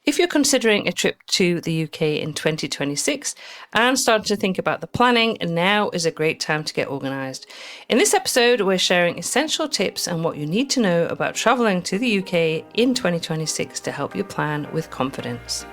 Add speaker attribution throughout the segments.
Speaker 1: If you're considering a trip to the UK in 2026 and starting to think about the planning, now is a great time to get organised. In this episode, we're sharing essential tips and what you need to know about travelling to the UK in 2026 to help you plan with confidence.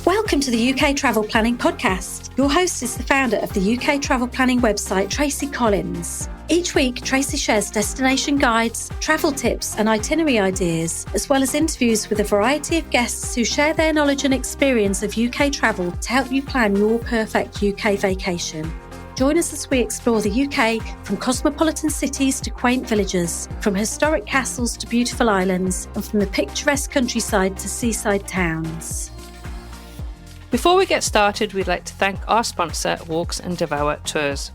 Speaker 2: Welcome to the UK Travel Planning Podcast. Your host is the founder of the UK Travel Planning website, Tracy Collins. Each week, Tracy shares destination guides, travel tips and itinerary ideas, as well as interviews with a variety of guests who share their knowledge and experience of UK travel to help you plan your perfect UK vacation. Join us as we explore the UK from cosmopolitan cities to quaint villages, from historic castles to beautiful islands, and from the picturesque countryside to seaside towns.
Speaker 1: Before we get started, we'd like to thank our sponsor, Walks and Devour Tours.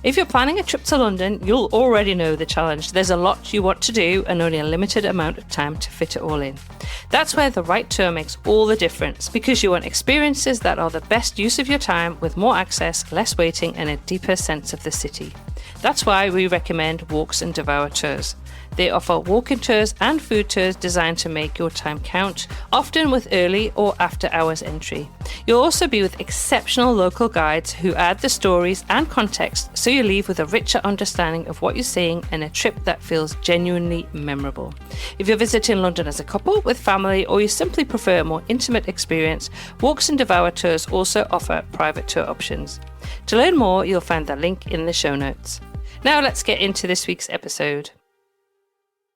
Speaker 1: If you're planning a trip to London, you'll already know the challenge. There's a lot you want to do and only a limited amount of time to fit it all in. That's where the right tour makes all the difference, because you want experiences that are the best use of your time with more access, less waiting and a deeper sense of the city. That's why we recommend Walks and Devour Tours. They offer walking tours and food tours designed to make your time count, often with early or after hours entry. You'll also be with exceptional local guides who add the stories and context, so you leave with a richer understanding of what you're seeing and a trip that feels genuinely memorable. If you're visiting London as a couple, with family, or you simply prefer a more intimate experience, Walks and Devour Tours also offer private tour options. To learn more, you'll find the link in the show notes. Now let's get into this week's episode.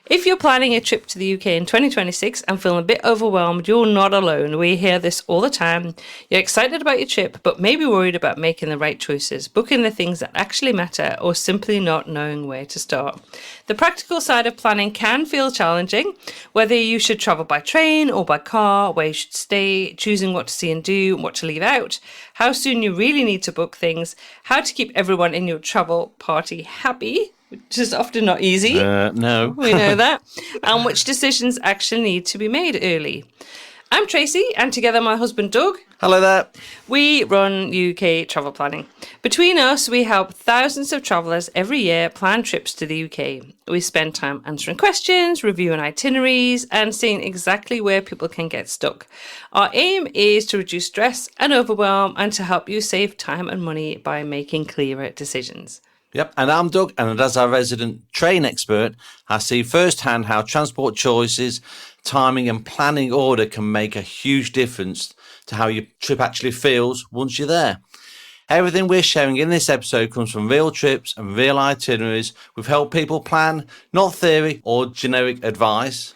Speaker 1: If you're planning a trip to the UK in 2026 and feeling a bit overwhelmed, you're not alone. We hear this all the time. You're excited about your trip, but maybe worried about making the right choices, booking the things that actually matter, or simply not knowing where to start. The practical side of planning can feel challenging, whether you should travel by train or by car, where you should stay, choosing what to see and do, and what to leave out, how soon you really need to book things, how to keep everyone in your travel party happy, which is often not easy.
Speaker 3: No.
Speaker 1: We know that. And which decisions actually need to be made early. I'm Tracy, and together my husband Doug.
Speaker 3: Hello there.
Speaker 1: We run UK Travel Planning. Between us, we help thousands of travellers every year plan trips to the UK. We spend time answering questions, reviewing itineraries, and seeing exactly where people can get stuck. Our aim is to reduce stress and overwhelm and to help you save time and money by making clearer decisions.
Speaker 3: Yep, and I'm Doug, and as our resident train expert, I see firsthand how transport choices, timing and planning order can make a huge difference to how your trip actually feels once you're there. Everything we're sharing in this episode comes from real trips and real itineraries. We've helped people plan, not theory or generic advice.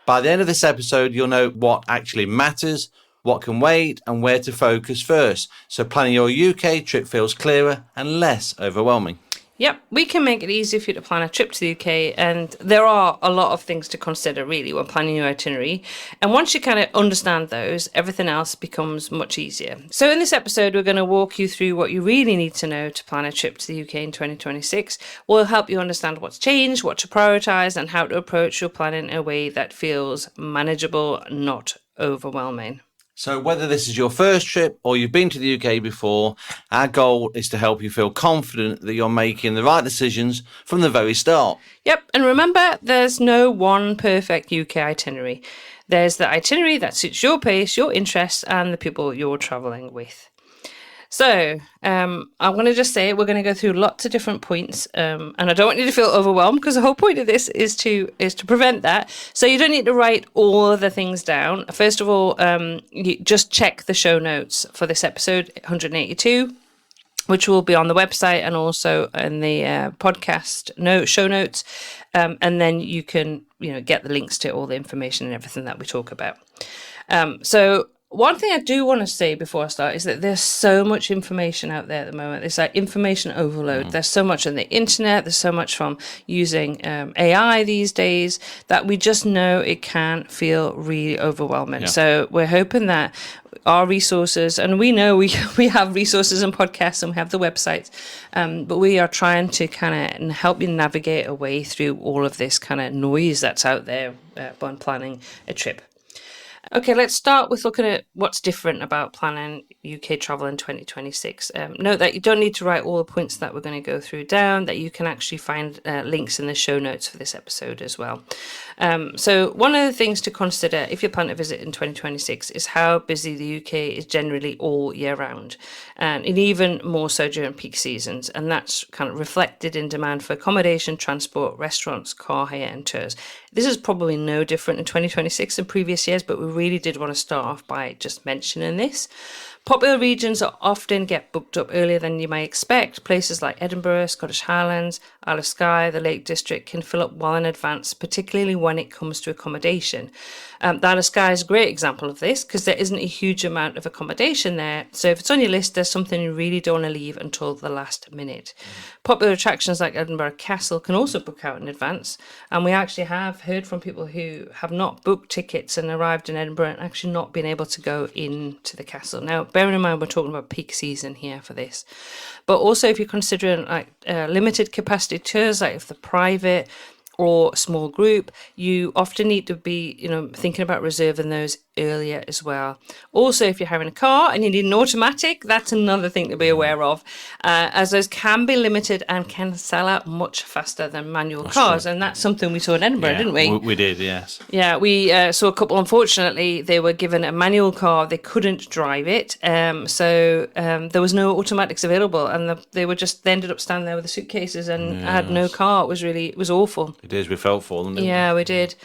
Speaker 3: By the end of this episode, you'll know what actually matters, what can wait, and where to focus first, so planning your UK trip feels clearer and less overwhelming.
Speaker 1: Yep, we can make it easier for you to plan a trip to the UK, and there are a lot of things to consider really when planning your itinerary. And once you kind of understand those, everything else becomes much easier. So in this episode, we're going to walk you through what you really need to know to plan a trip to the UK in 2026. We'll help you understand what's changed, what to prioritise, and how to approach your planning in a way that feels manageable, not overwhelming.
Speaker 3: So whether this is your first trip or you've been to the UK before, our goal is to help you feel confident that you're making the right decisions from the very start.
Speaker 1: Yep, and remember, there's no one perfect UK itinerary. There's the itinerary that suits your pace, your interests, and the people you're travelling with. So I'm going to just say we're going to go through lots of different points, and I don't want you to feel overwhelmed, because the whole point of this is to prevent that. So you don't need to write all of the things down. First of all, you just check the show notes for this episode 182, which will be on the website and also in the podcast show notes, and then you can get the links to all the information and everything that we talk about. So one thing I do want to say before I start is that there's so much information out there at the moment. It's like information overload. There's so much on the internet. There's so much from using AI these days that we just know it can feel really overwhelming. Yeah. So we're hoping that our resources, and we know we have resources and podcasts and we have the websites, but we are trying to kind of help you navigate a way through all of this kind of noise that's out there when planning a trip. Okay, let's start with looking at what's different about planning UK travel in 2026. Note that you don't need to write all the points that we're going to go through down, that you can actually find links in the show notes for this episode as well. So one of the things to consider if you plan to visit in 2026 is how busy the UK is generally all year round, and even more so during peak seasons. And that's kind of reflected in demand for accommodation, transport, restaurants, car hire and tours. This is probably no different in 2026 than previous years, but we really did want to start off by just mentioning this. Popular regions often get booked up earlier than you might expect. Places like Edinburgh, Scottish Highlands, Isle of Skye, the Lake District can fill up well in advance, particularly when it comes to accommodation. The Isle of Skye is a great example of this because there isn't a huge amount of accommodation there. So if it's on your list, there's something you really don't want to leave until the last minute. Popular attractions like Edinburgh Castle can also book out in advance. And we actually have heard from people who have not booked tickets and arrived in Edinburgh and actually not been able to go into the castle. Now, bearing in mind, we're talking about peak season here for this. But also if you're considering like limited capacity tours, like if they're private or small group, you often need to be, thinking about reserving those earlier as well. Also, if you're having a car and you need an automatic, that's another thing to be aware of, as those can be limited and can sell out much faster than manual cars. True. And that's something we saw in Edinburgh, didn't we?
Speaker 3: We did, yes.
Speaker 1: Yeah, we saw a couple, unfortunately, they were given a manual car, they couldn't drive it, so there was no automatics available, and they ended up standing there with the suitcases and had no car. It was awful.
Speaker 3: It is, we felt for them, didn't we?
Speaker 1: Yeah, we did.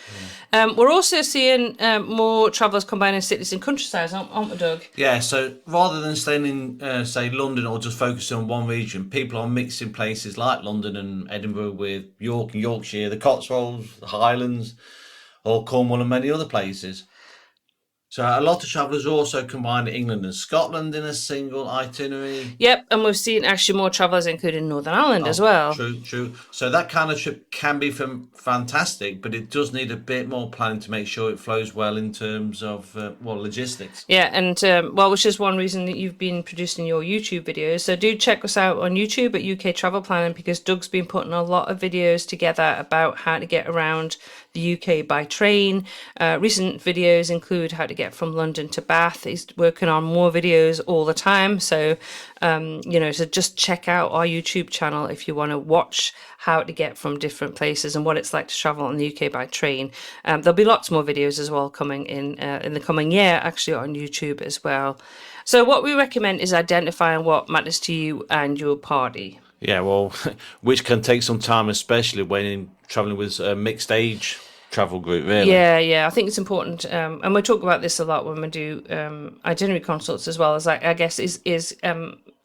Speaker 1: Yeah. We're also seeing more travellers combining cities and countryside, aren't we, Doug?
Speaker 3: Yeah, so rather than staying in, say, London or just focusing on one region, people are mixing places like London and Edinburgh with York and Yorkshire, the Cotswolds, the Highlands, or Cornwall and many other places. So a lot of travellers also combine England and Scotland in a single itinerary.
Speaker 1: Yep, and we've seen actually more travellers including Northern Ireland as well.
Speaker 3: True. So that kind of trip can be fantastic, but it does need a bit more planning to make sure it flows well in terms of, logistics.
Speaker 1: Yeah, and which is one reason that you've been producing your YouTube videos. So do check us out on YouTube at UK Travel Planning, because Doug's been putting a lot of videos together about how to get around the UK by train. Recent videos include how to get from London to Bath. He's working on more videos all the time. So, so just check out our YouTube channel if you want to watch how to get from different places and what it's like to travel in the UK by train. There'll be lots more videos as well coming in the coming year, actually on YouTube as well. So what we recommend is identifying what matters to you and your party.
Speaker 3: Yeah, well, which can take some time, especially when travelling with a mixed age travel group, really.
Speaker 1: Yeah. I think it's important, and we talk about this a lot when we do itinerary consults as well. As I guess is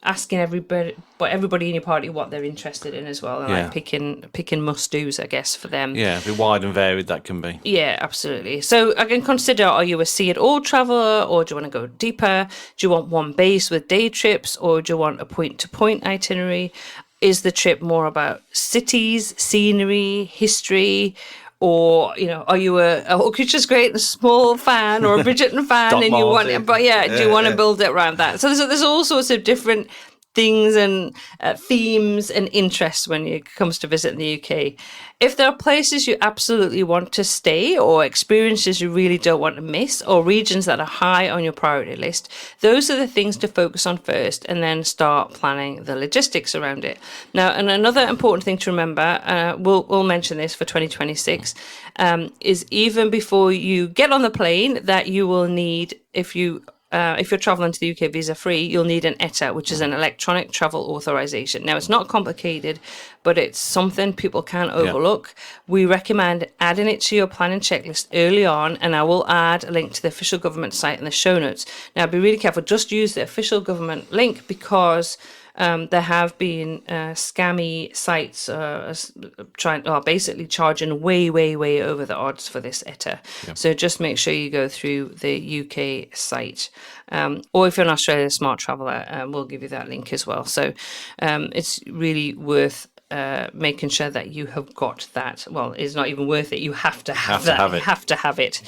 Speaker 1: asking everybody in your party what they're interested in as well, and like picking must-dos, I guess, for them.
Speaker 3: Yeah, be wide and varied that can be.
Speaker 1: Yeah, absolutely. So again, consider: are you a see-it-all traveller, or do you want to go deeper? Do you want one base with day trips, or do you want a point-to-point itinerary? Is the trip more about cities, scenery, history? Or, are you a Orchestra's Great and Small fan, or a Bridgerton fan, and you want it, but do you want to build it around that? So there's all sorts of different things and themes and interests when it comes to visiting the UK. If there are places you absolutely want to stay, or experiences you really don't want to miss, or regions that are high on your priority list, those are the things to focus on first, and then start planning the logistics around it. Now, and another important thing to remember, we'll mention this for 2026, is even before you get on the plane, that you will need, if you're traveling to the UK visa-free, you'll need an ETA, which is an electronic travel authorization. Now, it's not complicated, but it's something people can overlook. Yeah. We recommend adding it to your planning checklist early on, and I will add a link to the official government site in the show notes. Now, be really careful. Just use the official government link, because there have been scammy sites basically charging way over the odds for this ETA. Yep. So just make sure you go through the UK site. Or if you're an Australia Smart Traveller, we'll give you that link as well. So it's really worth making sure that you have got that. Well, it's not even worth it. You have to have
Speaker 3: to
Speaker 1: that.
Speaker 3: have it.
Speaker 1: You have to have it.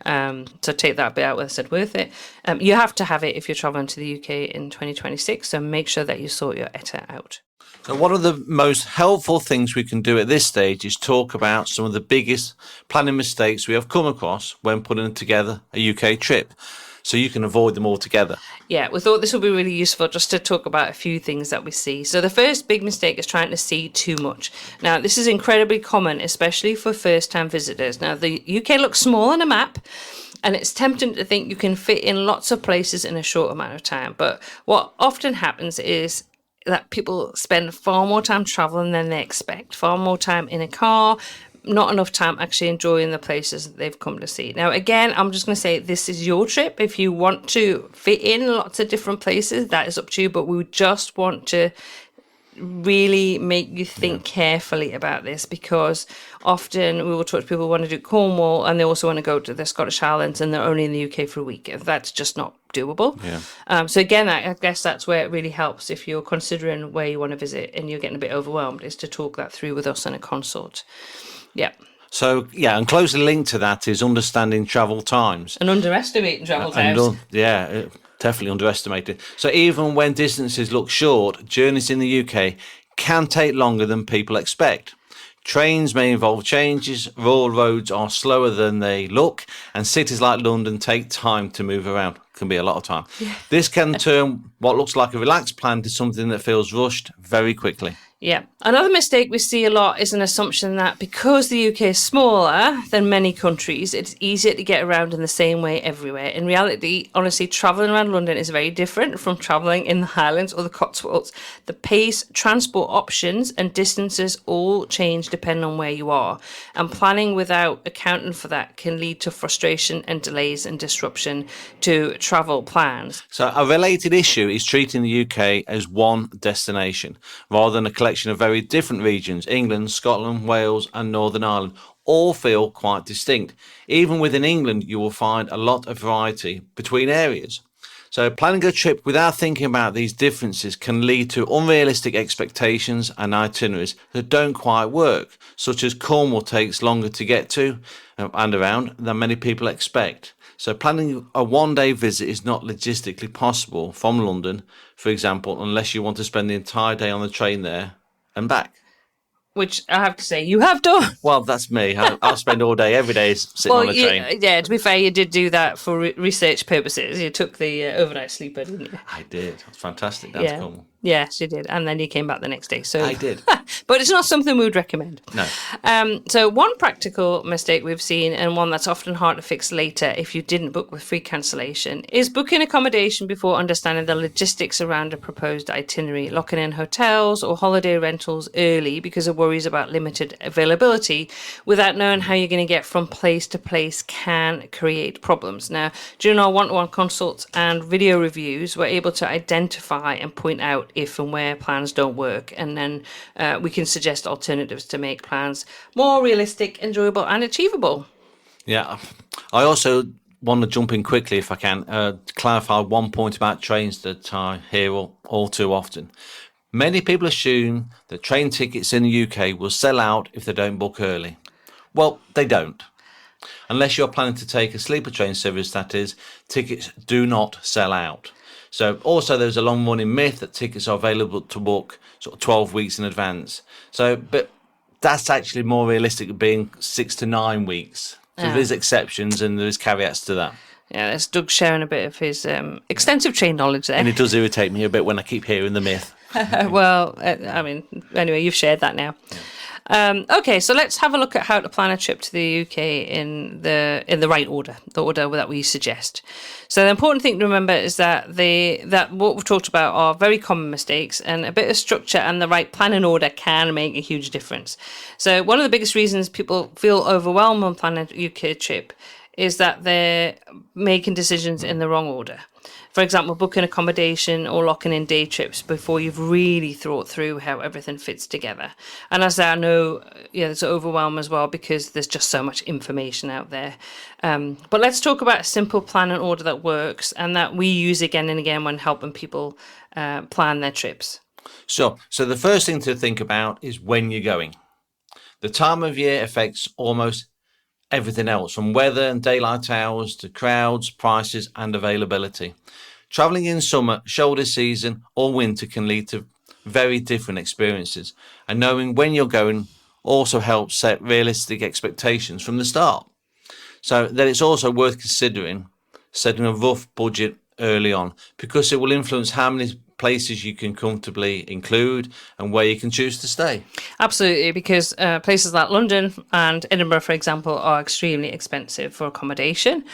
Speaker 1: So take that bit out where I said worth it. You have to have it if you're traveling to the UK in 2026. So make sure that you sort your ETA out.
Speaker 3: So one of the most helpful things we can do at this stage is talk about some of the biggest planning mistakes we have come across when putting together a UK trip, so you can avoid them altogether.
Speaker 1: Yeah, we thought this would be really useful just to talk about a few things that we see. So the first big mistake is trying to see too much. Now, this is incredibly common, especially for first-time visitors. Now, the UK looks small on a map, and it's tempting to think you can fit in lots of places in a short amount of time. But what often happens is that people spend far more time traveling than they expect, far more time in a car, not enough time actually enjoying the places that they've come to see. Now, again, I'm just going to say this is your trip. If you want to fit in lots of different places, that is up to you. But we just want to really make you think carefully about this, because often we will talk to people who want to do Cornwall and they also want to go to the Scottish Highlands and they're only in the UK for a week. That's just not doable. So again, I guess that's where it really helps if you're considering where you want to visit and you're getting a bit overwhelmed, is to talk that through with us in a consult. Yeah.
Speaker 3: So, and closely linked to that is understanding travel times.
Speaker 1: And underestimating travel times.
Speaker 3: Definitely underestimated. So even when distances look short, journeys in the UK can take longer than people expect. Trains may involve changes, rural roads are slower than they look, and cities like London take time to move around. Can be a lot of time. This can turn what looks like a relaxed plan to something that feels rushed very quickly.
Speaker 1: Yeah. Another mistake we see a lot is an assumption that because the UK is smaller than many countries, it's easier to get around in the same way everywhere. In reality, honestly, travelling around London is very different from travelling in the Highlands or the Cotswolds. The pace, transport options and distances all change depending on where you are. And planning without accounting for that can lead to frustration and delays and disruption to travel plans.
Speaker 3: So a related issue is treating the UK as one destination rather than a collection of very different regions. England, Scotland, Wales and Northern Ireland all feel quite distinct. Even within England, you will find a lot of variety between areas. So planning a trip without thinking about these differences can lead to unrealistic expectations and itineraries that don't quite work, such as Cornwall takes longer to get to and around than many people expect. So planning a one-day visit is not logistically possible from London, for example, unless you want to spend the entire day on the train there and back.
Speaker 1: Which I have to say, you have done.
Speaker 3: Well, that's me. I'll spend all day, every day sitting on a train.
Speaker 1: Yeah, to be fair, you did do that for research purposes. You took the overnight sleeper, didn't you?
Speaker 3: I did. It was fantastic. That's cool.
Speaker 1: Yes, you did. And then you came back the next day. So
Speaker 3: I did.
Speaker 1: But it's not something we would recommend.
Speaker 3: No.
Speaker 1: So one practical mistake we've seen, and one that's often hard to fix later if you didn't book with free cancellation, is booking accommodation before understanding the logistics around a proposed itinerary, locking in hotels or holiday rentals early because of worries about limited availability without knowing how you're going to get from place to place can create problems. Now, during our one-to-one consults and video reviews, we're able to identify and point out if and where plans don't work, and then we can suggest alternatives to make plans more realistic, enjoyable and achievable.
Speaker 3: Yeah, I also want to jump in quickly if I can, to clarify one point about trains that I hear all too often. Many people assume that train tickets in the UK will sell out if they don't book early. Well, they don't. Unless you're planning to take a sleeper train service, that is, tickets do not sell out. So also there's a long-running myth that tickets are available to book sort of 12 weeks in advance. So, but that's actually more realistic, being 6 to 9 weeks. So there's exceptions and there's caveats to that.
Speaker 1: Yeah, that's Doug sharing a bit of his extensive train knowledge there.
Speaker 3: And it does irritate me a bit when I keep hearing the myth.
Speaker 1: Well, I mean, anyway, you've shared that now. Yeah. Okay, so let's have a look at how to plan a trip to the UK in the right order, the order that we suggest. So the important thing to remember is that what we've talked about are very common mistakes, and a bit of structure and the right planning order can make a huge difference. So one of the biggest reasons people feel overwhelmed when planning a UK trip is that they're making decisions in the wrong order. For example, booking accommodation or locking in day trips before you've really thought through how everything fits together. And as I know, it's overwhelm as well because there's just so much information out there. But let's talk about a simple plan and order that works and that we use again and again when helping people plan their trips.
Speaker 3: Sure. So the first thing to think about is when you're going. The time of year affects almost everything else, from weather and daylight hours to crowds, prices, and availability. Traveling in summer, shoulder season, or winter can lead to very different experiences, and knowing when you're going also helps set realistic expectations from the start. So then it's also worth considering setting a rough budget early on, because it will influence how many places you can comfortably include and where you can choose to stay.
Speaker 1: Absolutely, because places like London and Edinburgh, for example, are extremely expensive for accommodation.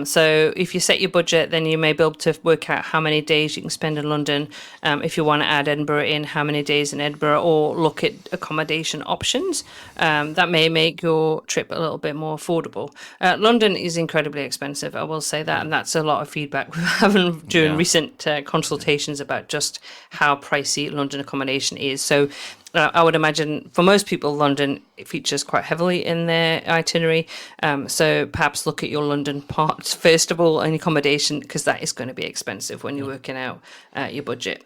Speaker 1: So if you set your budget, then you may be able to work out how many days you can spend in London. If you want to add Edinburgh in, how many days in Edinburgh, or look at accommodation options. That may make your trip a little bit more affordable. London is incredibly expensive, I will say that, and that's a lot of feedback we're having during recent consultations about just how pricey London accommodation is. So I would imagine for most people, London features quite heavily in their itinerary. So perhaps look at your London part first of all and accommodation, because that is going to be expensive when you're working out your budget.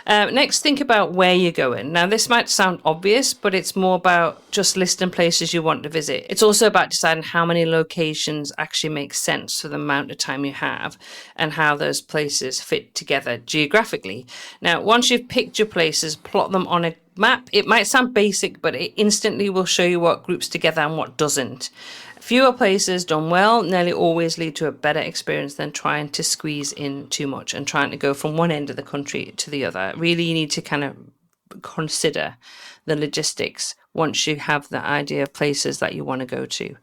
Speaker 1: Next, think about where you're going. Now, this might sound obvious, but it's more about just listing places you want to visit. It's also about deciding how many locations actually make sense for the amount of time you have and how those places fit together geographically. Now, once you've picked your places, plot them on a map. It might sound basic, but it instantly will show you what groups together and what doesn't. Fewer places done well nearly always lead to a better experience than trying to squeeze in too much and trying to go from one end of the country to the other. Really, you need to kind of consider the logistics once you have the idea of places that you want to go to.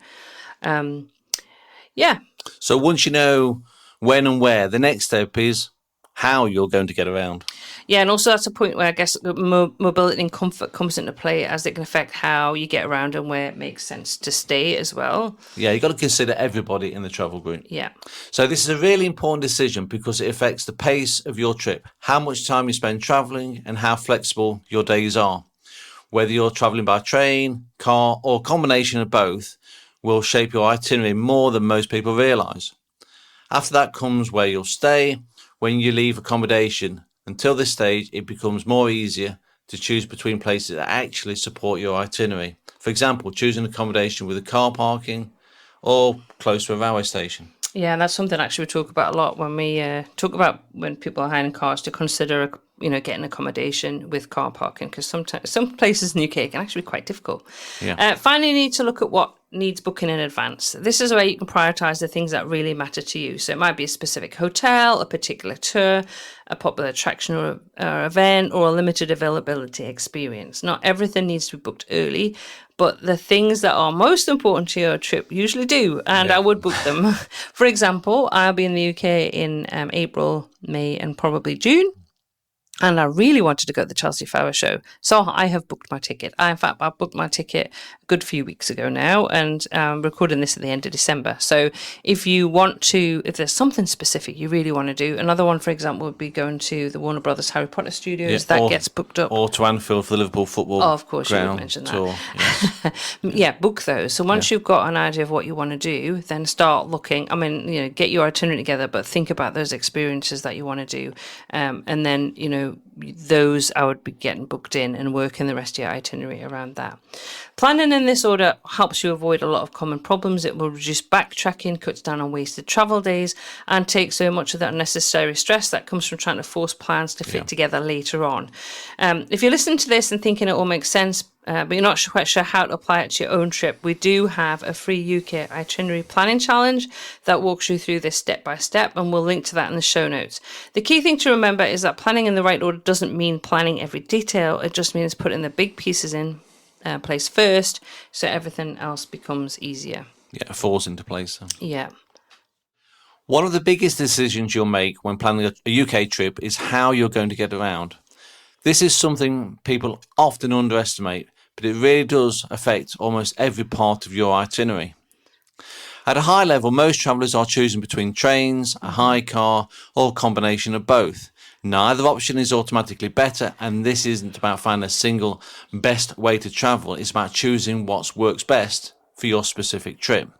Speaker 3: So once you know when and where, the next step is how you're going to get around.
Speaker 1: Yeah, and also that's a point where I guess mobility and comfort comes into play, as it can affect how you get around and where it makes sense to stay as well.
Speaker 3: Yeah, you've got to consider everybody in the travel group.
Speaker 1: Yeah.
Speaker 3: So this is a really important decision because it affects the pace of your trip, how much time you spend traveling, and how flexible your days are. Whether you're traveling by train, car, or a combination of both will shape your itinerary more than most people realise. After that comes where you'll stay when you leave accommodation. Until this stage, it becomes more easier to choose between places that actually support your itinerary. For example, choosing accommodation with a car parking or close to a railway station.
Speaker 1: Yeah, and that's something actually we talk about a lot when we talk about when people are hiring cars, to consider, getting accommodation with car parking, because sometimes some places in the UK can actually be quite difficult.
Speaker 3: Yeah.
Speaker 1: Finally, you need to look at what needs booking in advance. This is where you can prioritise the things that really matter to you. So it might be a specific hotel, a particular tour, a popular attraction or event, or a limited availability experience. Not everything needs to be booked early, but the things that are most important to your trip usually do, and I would book them. For example, I'll be in the UK in April, May, and probably June. And I really wanted to go to the Chelsea Flower Show. So I have booked my ticket. I booked my ticket a good few weeks ago now, and recording this at the end of December. So if there's something specific you really want to do, another one, for example, would be going to the Warner Brothers Harry Potter Studios. That gets booked up.
Speaker 3: Or to Anfield for the Liverpool football.
Speaker 1: Oh, of course, you would mention that.
Speaker 3: Tour, yes.
Speaker 1: Yeah, book those. So once you've got an idea of what you want to do, then start looking. Get your itinerary together, but think about those experiences that you want to do. And then, those I would be getting booked in and working the rest of your itinerary around that. Planning in this order helps you avoid a lot of common problems. It will reduce backtracking, cuts down on wasted travel days, and takes so much of that unnecessary stress that comes from trying to force plans to fit together later on. If you're listening to this and thinking it all makes sense, but you're not quite sure how to apply it to your own trip, we do have a free UK itinerary planning challenge that walks you through this step by step, and we'll link to that in the show notes. The key thing to remember is that planning in the right order doesn't mean planning every detail. It just means putting the big pieces in place first, so everything else becomes easier.
Speaker 3: Yeah, it falls into place.
Speaker 1: Yeah.
Speaker 3: One of the biggest decisions you'll make when planning a UK trip is how you're going to get around. This is something people often underestimate, but it really does affect almost every part of your itinerary. At a high level, most travellers are choosing between trains, a hire car, or a combination of both. Neither option is automatically better, and this isn't about finding a single best way to travel. It's about choosing what works best for your specific trip.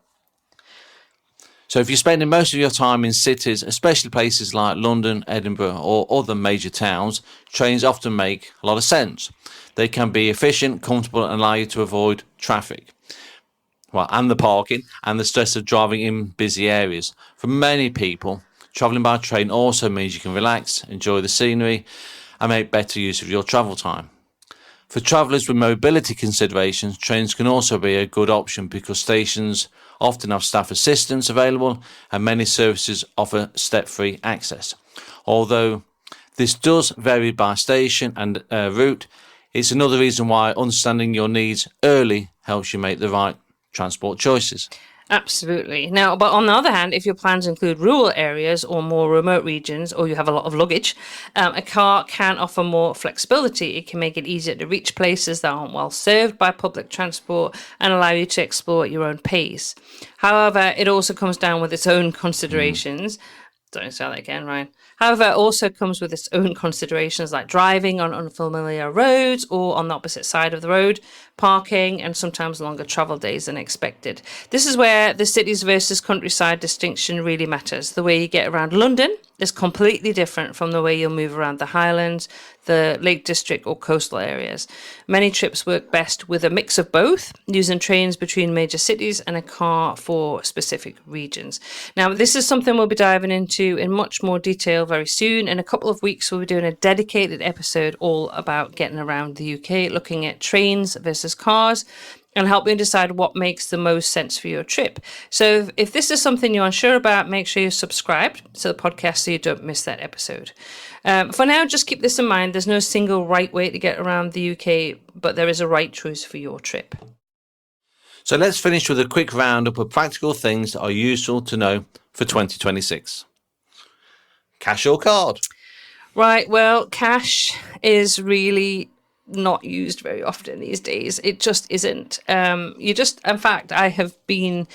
Speaker 3: So if you're spending most of your time in cities, especially places like London, Edinburgh or other major towns, trains often make a lot of sense. They can be efficient, comfortable and allow you to avoid traffic. Well, and the parking and the stress of driving in busy areas. For many people, travelling by train also means you can relax, enjoy the scenery and make better use of your travel time. For travellers with mobility considerations, trains can also be a good option because stations often have staff assistance available and many services offer step-free access. Although this does vary by station and route, it's another reason why understanding your needs early helps you make the right transport choices.
Speaker 1: Absolutely. Now, but on the other hand, if your plans include rural areas or more remote regions, or you have a lot of luggage, a car can offer more flexibility. It can make it easier to reach places that aren't well served by public transport and allow you to explore at your own pace. However, it also comes down with its own considerations. Don't say that again, Ryan. However, it also comes with its own considerations like driving on unfamiliar roads or on the opposite side of the road, parking, and sometimes longer travel days than expected. This is where the cities versus countryside distinction really matters. The way you get around London is completely different from the way you'll move around the Highlands, the Lake District or coastal areas. Many trips work best with a mix of both, using trains between major cities and a car for specific regions. Now, this is something we'll be diving into in much more detail very soon. In a couple of weeks, we'll be doing a dedicated episode all about getting around the UK, looking at trains versus cars, and help you decide what makes the most sense for your trip. So if this is something you're unsure about, make sure you're subscribed to the podcast so you don't miss that episode. For now, just keep this in mind. There's no single right way to get around the UK, but there is a right choice for your trip.
Speaker 3: So let's finish with a quick roundup of practical things that are useful to know for 2026. Cash or card?
Speaker 1: Right, well, cash is really not used very often these days. It just isn't. In fact, I think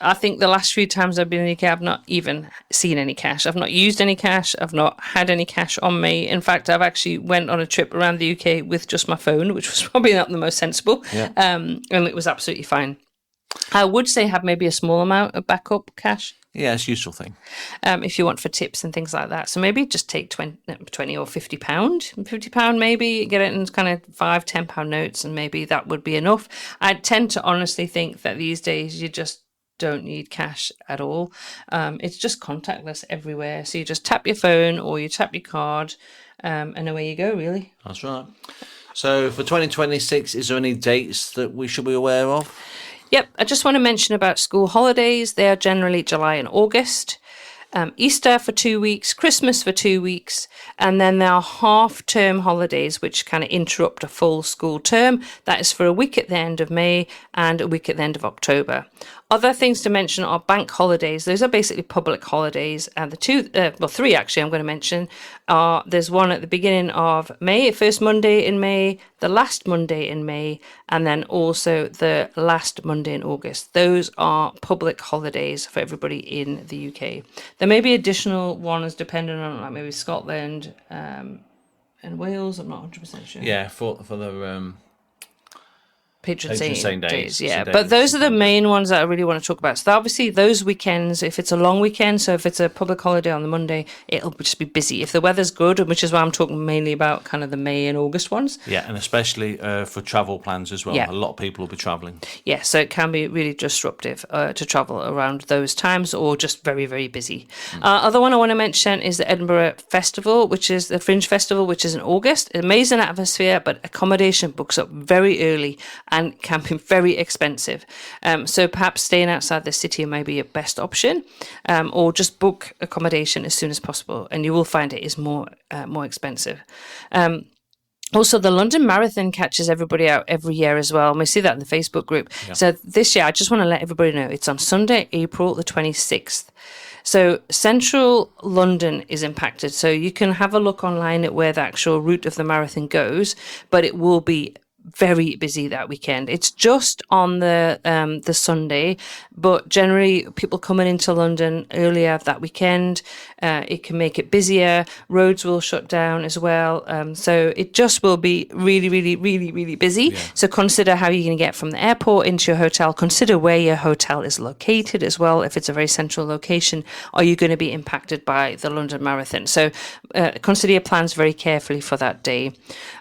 Speaker 1: the last few times I've been in the UK, I've not even seen any cash. I've not used any cash. I've not had any cash on me. In fact, I've actually went on a trip around the UK with just my phone, which was probably not the most sensible.
Speaker 3: Yeah.
Speaker 1: And it was absolutely fine. I would say have maybe a small amount of backup cash.
Speaker 3: Yeah, it's a useful thing.
Speaker 1: If you want for tips and things like that. So maybe just take 20 or £50. £50 maybe, get it in kind of £5-10 notes, and maybe that would be enough. I tend to honestly think that these days you just don't need cash at all. It's just contactless everywhere. So you just tap your phone or you tap your card and away you go, really.
Speaker 3: That's right. So for 2026, is there any dates that we should be aware of?
Speaker 1: Yep, I just want to mention about school holidays. They are generally July and August. Easter for 2 weeks, Christmas for 2 weeks, and then there are half-term holidays which kind of interrupt a full school term. That is for a week at the end of May and a week at the end of October. Other things to mention are bank holidays. Those are basically public holidays, and three actually I'm going to mention are, there's one at the beginning of May, first Monday in May, the last Monday in May, and then also the last Monday in August. Those are public holidays for everybody in the UK. There may be additional ones depending on like maybe Scotland and Wales. I'm not 100% sure.
Speaker 3: Yeah, for the
Speaker 1: patron
Speaker 3: saint
Speaker 1: days.
Speaker 3: Yeah,
Speaker 1: but those are the main ones that I really want to talk about. So obviously those weekends, if it's a long weekend, so if it's a public holiday on the Monday, it'll just be busy. If the weather's good, which is why I'm talking mainly about kind of the May and August ones.
Speaker 3: Yeah, and especially for travel plans as well.
Speaker 1: Yeah.
Speaker 3: A lot of people will be travelling.
Speaker 1: Yeah, so it can be really disruptive to travel around those times or just very, very busy. Other one I want to mention is the Edinburgh Festival, which is the Fringe Festival, which is in August. Amazing atmosphere, but accommodation books up very early and can be very expensive. So perhaps staying outside the city may be your best option, or just book accommodation as soon as possible, and you will find it is more expensive. Also, the London Marathon catches everybody out every year as well. And we see that in the Facebook group. Yeah. So this year, I just want to let everybody know, it's on Sunday, April the 26th. So central London is impacted. So you can have a look online at where the actual route of the marathon goes, but it will be very busy that weekend. It's just on the Sunday, but generally people coming into London earlier that weekend, it can make it busier. Roads will shut down as well. So it just will be really, really, really, really busy. Yeah. So consider how you're going to get from the airport into your hotel. Consider where your hotel is located as well. If it's a very central location, are you going to be impacted by the London Marathon? So consider your plans very carefully for that day.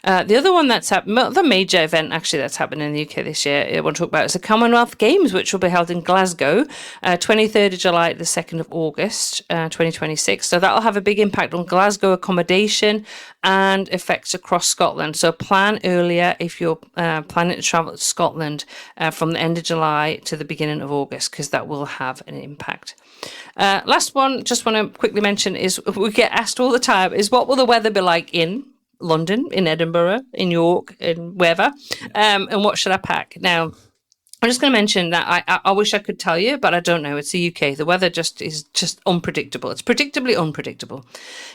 Speaker 1: The other one that's happened, the major event actually that's happened in the UK this year, I want to talk about is the Commonwealth Games, which will be held in Glasgow, 23rd of July to the 2nd of August, 2026. So that'll have a big impact on Glasgow accommodation and effects across Scotland. So plan earlier if you're planning to travel to Scotland from the end of July to the beginning of August, because that will have an impact. Last one, just want to quickly mention, is we get asked all the time, is what will the weather be like in London, in Edinburgh, in York, in wherever, and what should I pack? Now, I'm just going to mention that I wish I could tell you, but I don't know. It's the UK. The weather is just unpredictable. It's predictably unpredictable.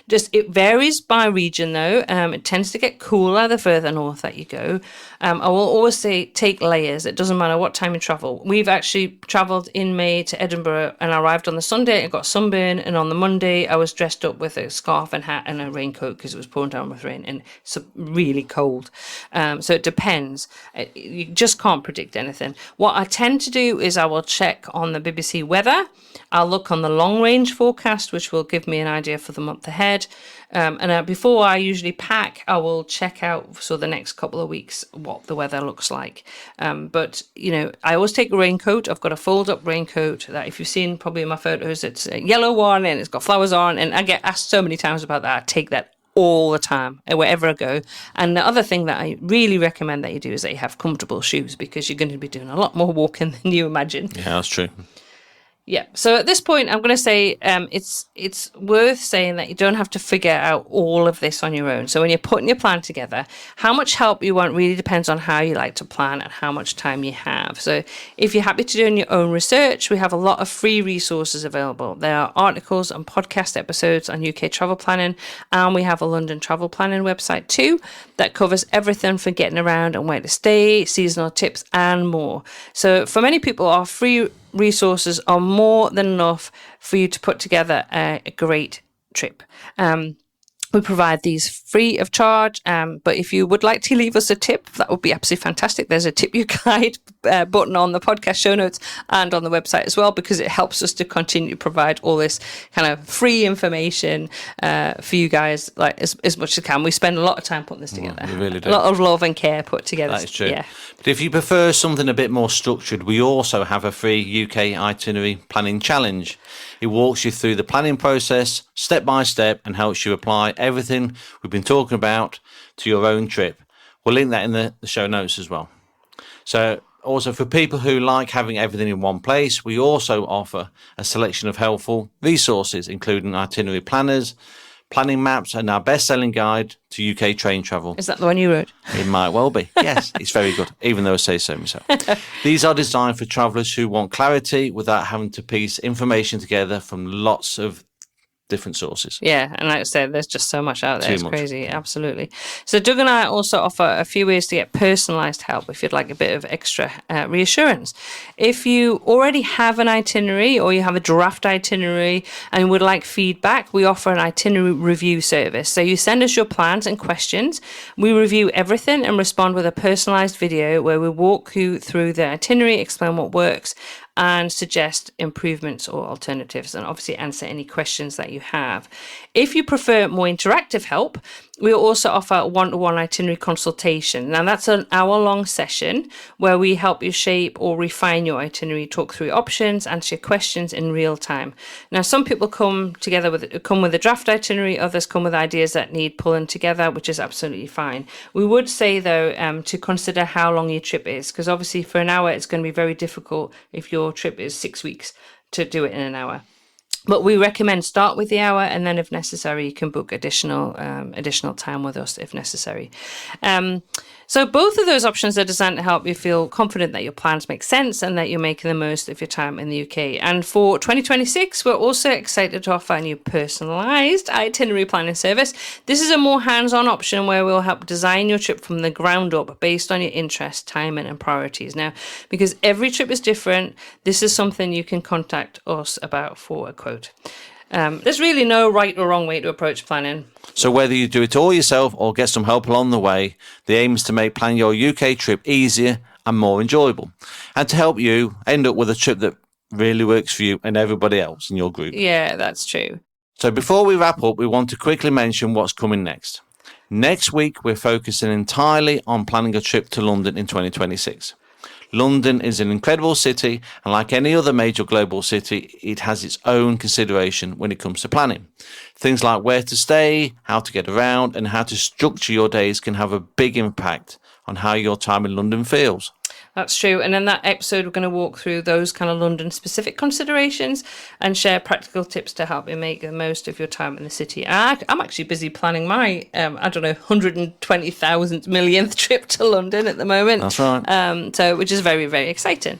Speaker 1: It varies by region, though. It tends to get cooler the further north that you go. I will always say take layers. It doesn't matter what time you travel. We've actually travelled in May to Edinburgh, and I arrived on the Sunday. I got sunburn, and on the Monday I was dressed up with a scarf and hat and a raincoat because it was pouring down with rain and it's really cold. So it depends. You just can't predict anything. What I tend to do is I will check on the BBC weather. I'll look on the long range forecast, which will give me an idea for the month ahead. And before I usually pack, I will check out for the next couple of weeks what the weather looks like. But, I always take a raincoat. I've got a fold up raincoat that, if you've seen probably in my photos, it's a yellow one and it's got flowers on. And I get asked so many times about that. I take that all the time, wherever I go. And the other thing that I really recommend that you do is that you have comfortable shoes, because you're going to be doing a lot more walking than you imagine.
Speaker 3: Yeah, that's true.
Speaker 1: Yeah. So at this point, I'm going to say it's worth saying that you don't have to figure out all of this on your own. So when you're putting your plan together, how much help you want really depends on how you like to plan and how much time you have. So if you're happy to do your own research, we have a lot of free resources available. There are articles and podcast episodes on UK travel planning, and we have a London travel planning website too that covers everything from getting around and where to stay, seasonal tips, and more. So for many people, our free resources are more than enough for you to put together a great trip. We provide these free of charge, but if you would like to leave us a tip, that would be absolutely fantastic. There's a tip you guide button on the podcast show notes and on the website as well, because it helps us to continue to provide all this kind of free information for you guys, like as much as can. We spend a lot of time putting this together.
Speaker 3: We really do.
Speaker 1: A lot of love and care put together.
Speaker 3: That is true.
Speaker 1: Yeah.
Speaker 3: But if you prefer something a bit more structured, we also have a free UK itinerary planning challenge. It walks you through the planning process step by step and helps you apply everything we've been talking about to your own trip. We'll link that in the show notes as well. So also, for people who like having everything in one place, we also offer a selection of helpful resources, including itinerary planners, planning maps, and our best-selling guide to UK train travel.
Speaker 1: Is that the one you wrote?
Speaker 3: It might well be. Yes, it's very good, even though I say so myself. These are designed for travellers who want clarity without having to piece information together from lots of different sources.
Speaker 1: Yeah, and like I said, there's just so much out there. It's crazy. Absolutely. So Doug and I also offer a few ways to get personalised help if you'd like a bit of extra reassurance. If you already have an itinerary or you have a draft itinerary and would like feedback, we offer an itinerary review service. So you send us your plans and questions. We review everything and respond with a personalised video where we walk you through the itinerary, explain what works, and suggest improvements or alternatives, and obviously answer any questions that you have. If you prefer more interactive help, we also offer a one-to-one itinerary consultation. Now, that's an hour-long session where we help you shape or refine your itinerary, talk through options, answer your questions in real time. Now, some people come with a draft itinerary, others come with ideas that need pulling together, which is absolutely fine. We would say, though, to consider how long your trip is, because obviously for an hour, it's going to be very difficult if your trip is 6 weeks to do it in an hour. But we recommend start with the hour, and then if necessary, you can book additional time with us if necessary. So both of those options are designed to help you feel confident that your plans make sense and that you're making the most of your time in the UK. And for 2026, we're also excited to offer a new personalised itinerary planning service. This is a more hands-on option where we'll help design your trip from the ground up based on your interest, timing and priorities. Now, because every trip is different, this is something you can contact us about for a quote. There's really no right or wrong way to approach planning.
Speaker 3: So whether you do it all yourself or get some help along the way, the aim is to make planning your UK trip easier and more enjoyable, and to help you end up with a trip that really works for you and everybody else in your group.
Speaker 1: Yeah, that's true.
Speaker 3: So before we wrap up, we want to quickly mention what's coming next. Next week, we're focusing entirely on planning a trip to London in 2026. London is an incredible city, and like any other major global city, it has its own consideration when it comes to planning. Things like where to stay, how to get around, and how to structure your days can have a big impact on how your time in London feels.
Speaker 1: That's true. And in that episode, we're going to walk through those kind of London-specific considerations and share practical tips to help you make the most of your time in the city. I'm actually busy planning my, 120,000 millionth trip to London at the moment.
Speaker 3: That's right.
Speaker 1: Which is very, very exciting.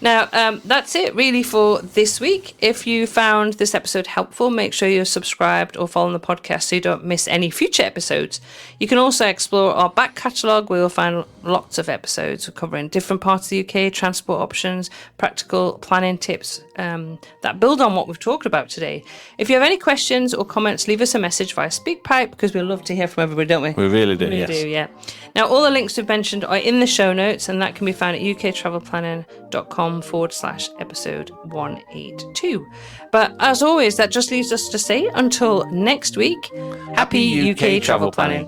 Speaker 1: Now, that's it really for this week. If you found this episode helpful, make sure you're subscribed or following the podcast so you don't miss any future episodes. You can also explore our back catalogue where you'll find lots of episodes covering different parts of the UK, transport options, practical planning tips that build on what we've talked about today. If you have any questions or comments, leave us a message via SpeakPipe because we love to hear from everybody, don't we?
Speaker 3: We really do,
Speaker 1: yes. Yeah. Now, all the links we've mentioned are in the show notes, and that can be found at uktravelplanning.com/episode 182. But as always, that just leaves us to say until next week, happy UK travel planning.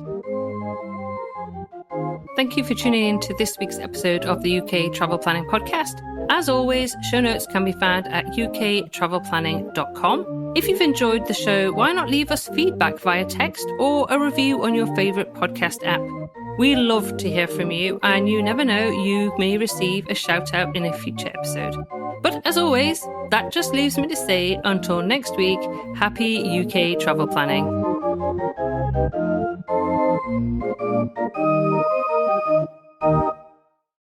Speaker 1: Thank you for tuning in to this week's episode of the UK Travel Planning Podcast. As always, show notes can be found at uktravelplanning.com. If you've enjoyed the show, why not leave us feedback via text or a review on your favourite podcast app? We love to hear from you, and you never know, you may receive a shout out in a future episode. But as always, that just leaves me to say until next week, happy UK travel planning.